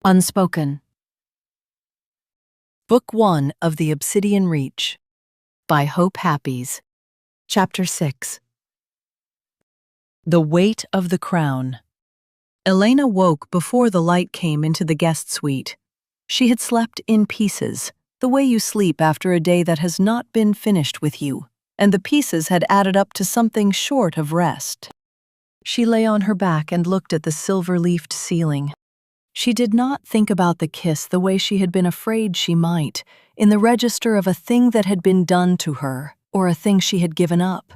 Unspoken. Book 1 of The Obsidian Reach by Hope Happies. Chapter 6. The Weight of the Crown. Elena woke before the light came into the guest suite. She had slept in pieces, the way you sleep after a day that has not been finished with you, and the pieces had added up to something short of rest. She lay on her back and looked at the silver-leafed ceiling. She did not think about the kiss the way she had been afraid she might, in the register of a thing that had been done to her, or a thing she had given up.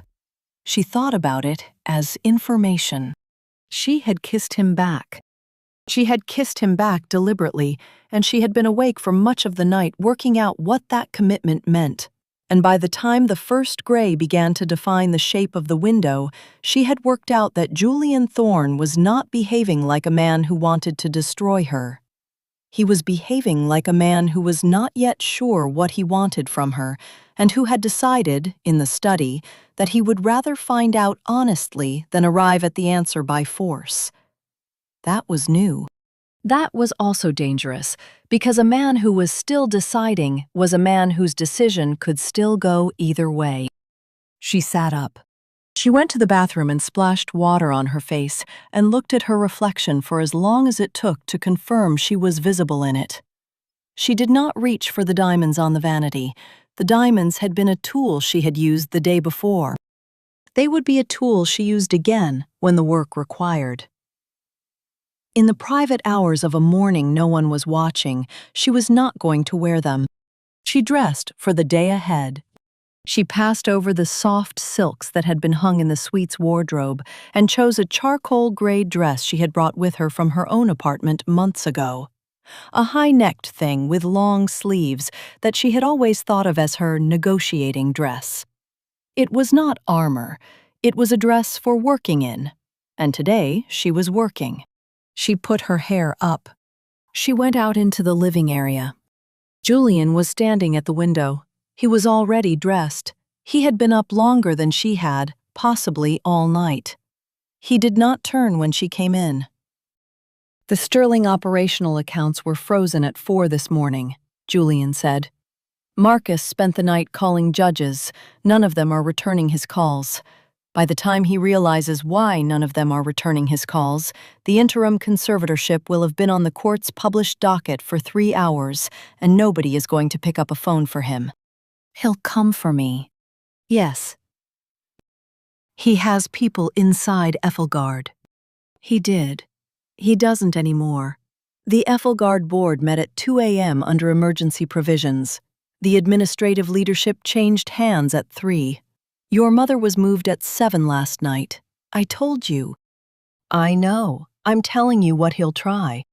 She thought about it as information. She had kissed him back. She had kissed him back deliberately, and she had been awake for much of the night working out what that commitment meant. And by the time the first gray began to define the shape of the window, she had worked out that Julian Thorne was not behaving like a man who wanted to destroy her. He was behaving like a man who was not yet sure what he wanted from her, and who had decided, in the study, that he would rather find out honestly than arrive at the answer by force. That was new. That was also dangerous, because a man who was still deciding was a man whose decision could still go either way. She sat up. She went to the bathroom and splashed water on her face and looked at her reflection for as long as it took to confirm she was visible in it. She did not reach for the diamonds on the vanity. The diamonds had been a tool she had used the day before. They would be a tool she used again when the work required. In the private hours of a morning no one was watching, she was not going to wear them. She dressed for the day ahead. She passed over the soft silks that had been hung in the suite's wardrobe and chose a charcoal gray dress she had brought with her from her own apartment months ago. A high-necked thing with long sleeves that she had always thought of as her negotiating dress. It was not armor. It was a dress for working in. And today she was working. She put her hair up. She went out into the living area. Julian was standing at the window. He was already dressed. He had been up longer than she had, possibly all night. He did not turn when she came in. The Sterling operational accounts were frozen at 4 this morning, Julian said. Marcus spent the night calling judges. None of them are returning his calls. By the time he realizes why none of them are returning his calls, the interim conservatorship will have been on the court's published docket for 3 hours, and nobody is going to pick up a phone for him. He'll come for me. Yes. He has people inside Ethelgard. He did. He doesn't anymore. The Ethelgard board met at 2 a.m. under emergency provisions. The administrative leadership changed hands at 3. Your mother was moved at 7 last night. I told you. I know. I'm telling you what he'll try.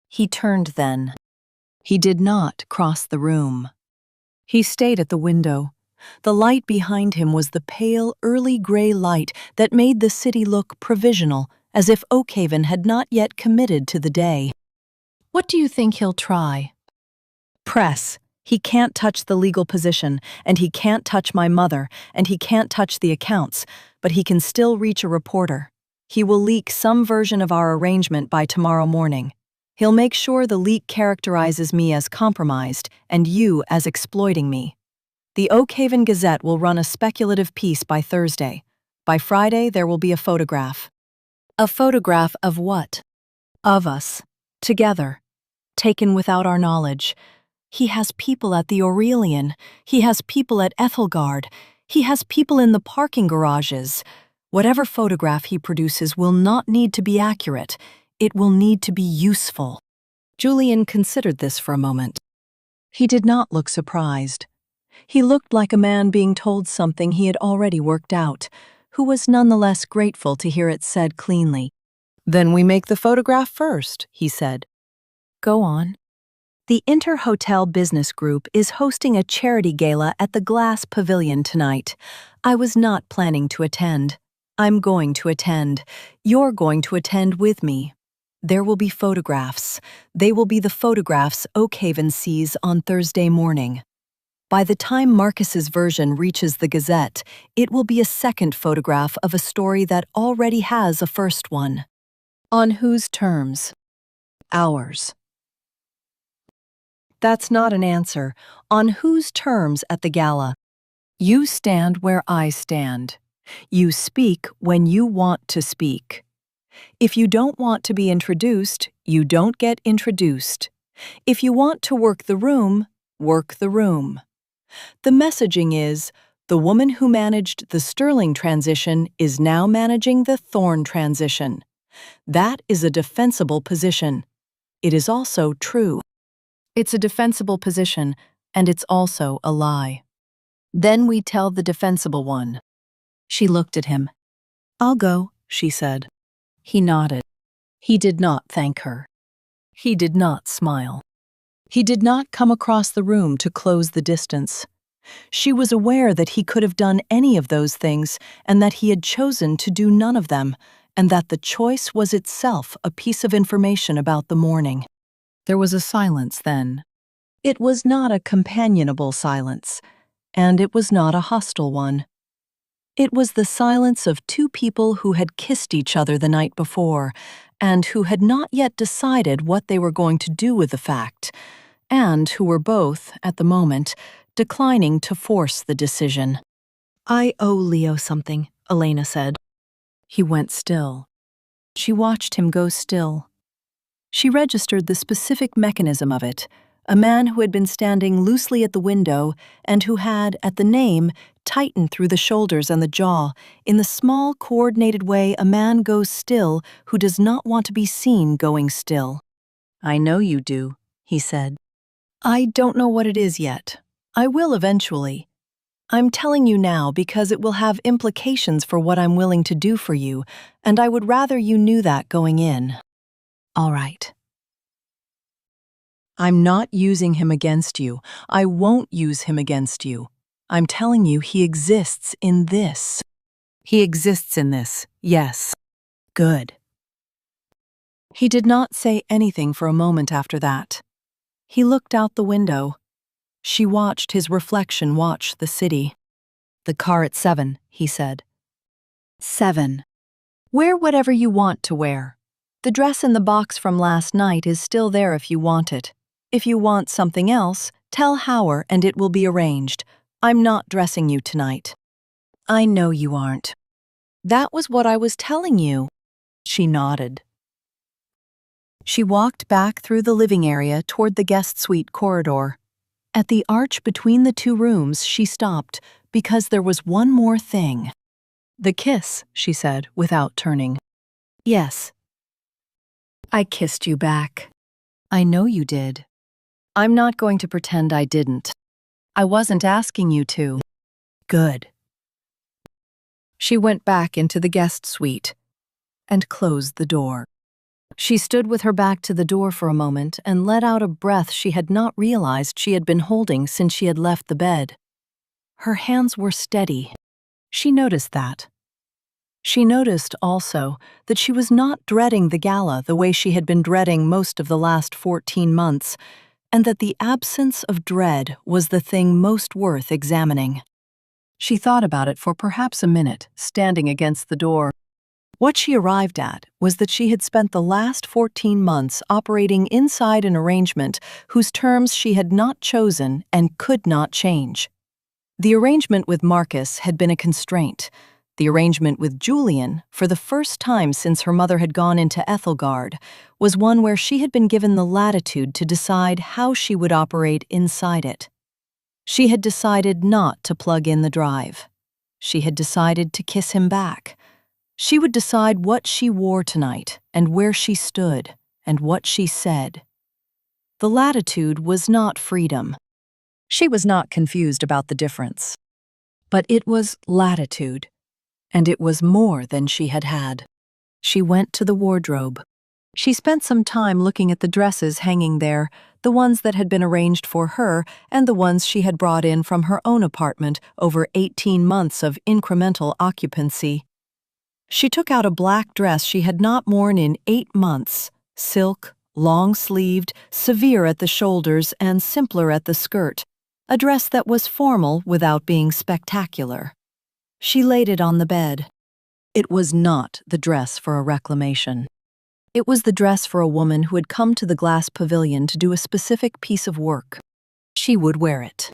He turned then. He did not cross the room. He stayed at the window. The light behind him was the pale, early gray light that made the city look provisional, as if Oakhaven had not yet committed to the day. What do you think he'll try? Press. He can't touch the legal position, and he can't touch my mother, and he can't touch the accounts, but he can still reach a reporter. He will leak some version of our arrangement by tomorrow morning. He'll make sure the leak characterizes me as compromised and you as exploiting me. The Oakhaven Gazette will run a speculative piece by Thursday. By Friday, there will be a photograph. A photograph of what? Of us. Together. Taken without our knowledge. He has people at the Aurelian. He has people at Ethelgard. He has people in the parking garages. Whatever photograph he produces will not need to be accurate. It will need to be useful. Julian considered this for a moment. He did not look surprised. He looked like a man being told something he had already worked out, who was nonetheless grateful to hear it said cleanly. Then we make the photograph first, he said. Go on. The Inter-Hotel Business Group is hosting a charity gala at the Glass Pavilion tonight. I was not planning to attend. I'm going to attend. You're going to attend with me. There will be photographs. They will be the photographs Oakhaven sees on Thursday morning. By the time Marcus's version reaches the Gazette, it will be a second photograph of a story that already has a first one. On whose terms? Ours. That's not an answer. On whose terms at the gala? You stand where I stand. You speak when you want to speak. If you don't want to be introduced, you don't get introduced. If you want to work the room, work the room. The messaging is, the woman who managed the Sterling transition is now managing the Thorn transition. That is a defensible position. It is also true. It's a defensible position, and it's also a lie. Then we tell the defensible one. She looked at him. I'll go, she said. He nodded. He did not thank her. He did not smile. He did not come across the room to close the distance. She was aware that he could have done any of those things and that he had chosen to do none of them, and that the choice was itself a piece of information about the morning. There was a silence then. It was not a companionable silence, and it was not a hostile one. It was the silence of two people who had kissed each other the night before, and who had not yet decided what they were going to do with the fact, and who were both, at the moment, declining to force the decision. I owe Leo something, Elena said. He went still. She watched him go still. She registered the specific mechanism of it, a man who had been standing loosely at the window and who had, at the name, tightened through the shoulders and the jaw, in the small, coordinated way a man goes still who does not want to be seen going still. I know you do, he said. I don't know what it is yet. I will eventually. I'm telling you now because it will have implications for what I'm willing to do for you, and I would rather you knew that going in. All right. I'm not using him against you. I won't use him against you. I'm telling you he exists in this. He exists in this, yes. Good. He did not say anything for a moment after that. He looked out the window. She watched his reflection watch the city. The car at 7, he said. 7. Wear whatever you want to wear. The dress in the box from last night is still there if you want it. If you want something else, tell Hauer and it will be arranged. I'm not dressing you tonight. I know you aren't. That was what I was telling you. She nodded. She walked back through the living area toward the guest suite corridor. At the arch between the two rooms, she stopped, because there was one more thing. The kiss, she said, without turning. Yes. I kissed you back. I know you did. I'm not going to pretend I didn't. I wasn't asking you to. Good. She went back into the guest suite and closed the door. She stood with her back to the door for a moment and let out a breath she had not realized she had been holding since she had left the bed. Her hands were steady. She noticed that. She noticed, also, that she was not dreading the gala the way she had been dreading most of the last 14 months, and that the absence of dread was the thing most worth examining. She thought about it for perhaps a minute, standing against the door. What she arrived at was that she had spent the last 14 months operating inside an arrangement whose terms she had not chosen and could not change. The arrangement with Marcus had been a constraint. The arrangement with Julian, for the first time since her mother had gone into Ethelgard, was one where she had been given the latitude to decide how she would operate inside it. She had decided not to plug in the drive. She had decided to kiss him back. She would decide what she wore tonight, and where she stood, and what she said. The latitude was not freedom. She was not confused about the difference. But it was latitude, and it was more than she had had. She went to the wardrobe. She spent some time looking at the dresses hanging there, the ones that had been arranged for her and the ones she had brought in from her own apartment over 18 months of incremental occupancy. She took out a black dress she had not worn in 8 months, silk, long-sleeved, severe at the shoulders and simpler at the skirt, a dress that was formal without being spectacular. She laid it on the bed. It was not the dress for a reclamation. It was the dress for a woman who had come to the glass pavilion to do a specific piece of work. She would wear it.